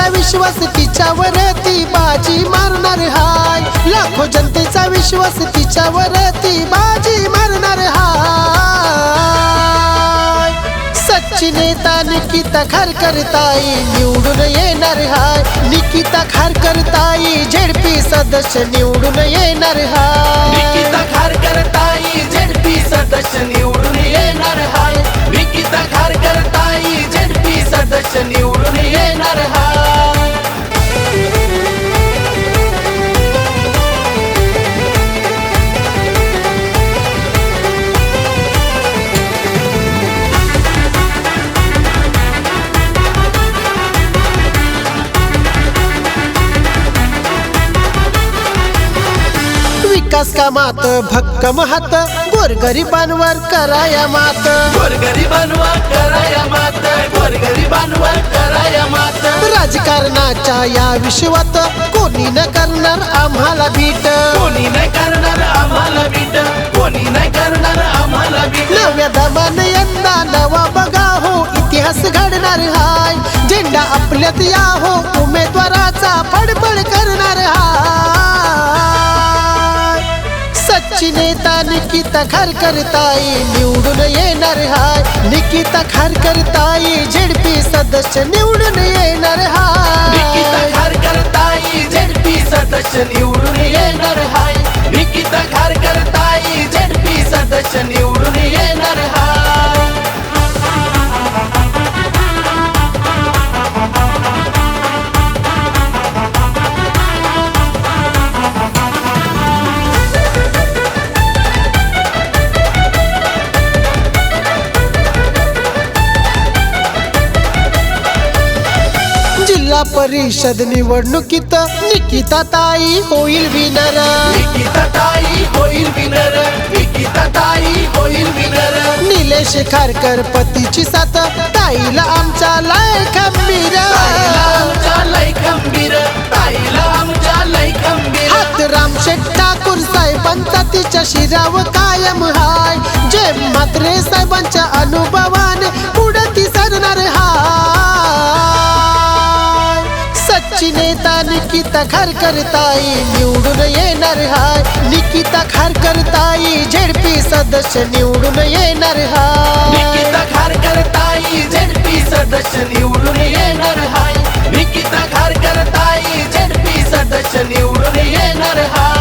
जनतेचा विश्वास तिच्यावर ती बाजी मारणार हाय, लाखो जनतेचा विश्वास तिच्यावर ती बाजी मारणार हाय। सच्ची नेता निकिता खारकर ताई निवडून येणार हाय, निकिता खारकर ताई झेडपी सदस्य निवडून येणार हाय, निकिता खारकर ताई झेडपी सदस्य निवडून येणार हाय, निकिता खारकर ताई झेडपी सदस्य निवडून येणार हाय। विकास कामात भक्कम हात गोरगरिबांवर कराया मात, गोरगरिबांवर कराया मात, गोरगरिबांवर कराया मात। राजकारणाच्या या विश्वात कोणी न करणार आम्हाला भीट, कोणी नाही करणार आम्हाला बीट, कोणी नाही करणार आम्हाला बीट। नव्या दमाने यंदा नवा बघा हो इतिहास घडणार हाय, झेंडा आपल्यात या हो उमेदवाराचा फडफड करणार हाय। सच्ची नेता निकिता खारकर ताई निवडून येणार हाय, निकिता खारकर ताई झेडपी सदस्य निवडून येणार हाय, निकिता खारकर ताई झेडपी सदस्य निवडून येणार हाय, निकिता खारकर ताई झेडपी सदस्य निवडून येणार हाय। जिल्हा परिषद निवडणुकीत निकिता ताई होईल विनर, निकिता ताई होईल विनर, निकिता ताई होईल विनर। निलेश खारकर पतीची साथ ताईला आमच्या लय खंबीर, ताईला आमच्या लय खंबीर, ताईला आमच्या लय खंबीर। हात रामशेठ ठाकूर साहेबांचा तिच्या शिराव कायम हाय, जे म्हात्रे साहेबांच्या अनुभवाने पुढे ती सरणार हाय। सच्ची नेता निकिता खारकर ताई निवडून येणार हाय, निकिता खारकर ताई झेडपी सदस्य निवडून येणार हाय, निकिता खारकर ताई झेडपी सदस्य निवडून येणार हाय, निकिता खारकर ताई झेडपी सदस्य निवडून येणार हाय।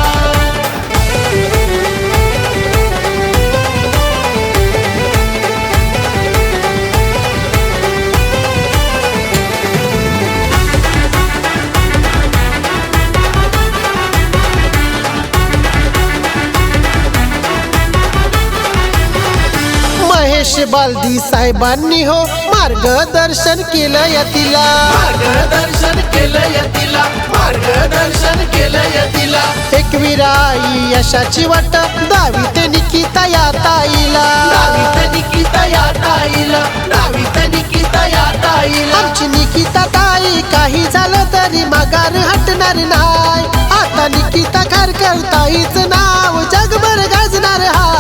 महेश बालदी साहेबांनी हो मार्गदर्शन केलं या तिला, मार्गदर्शन केलं यतीला, मार्गदर्शन केलं यतीला। एक विराई यशाची वाट दावीत निकिता या ताईला, दावीत निकिता या ताईला, दावीत निकिता या ताईला। आमची निकिता ताई काही झालं तरी माघार हटणार नाही, आता निकिता खारकर ताईच नाव जगभर गाजणार हाय।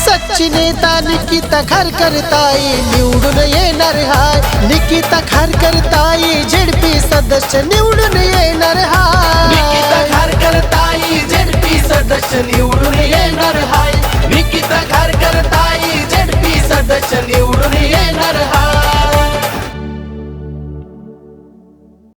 सच्ची नेता निकिता खारकर ताई निवडून येणार हाय, निकिता खारकर ताई झेडपी सदस्य निवडून येणार हाय।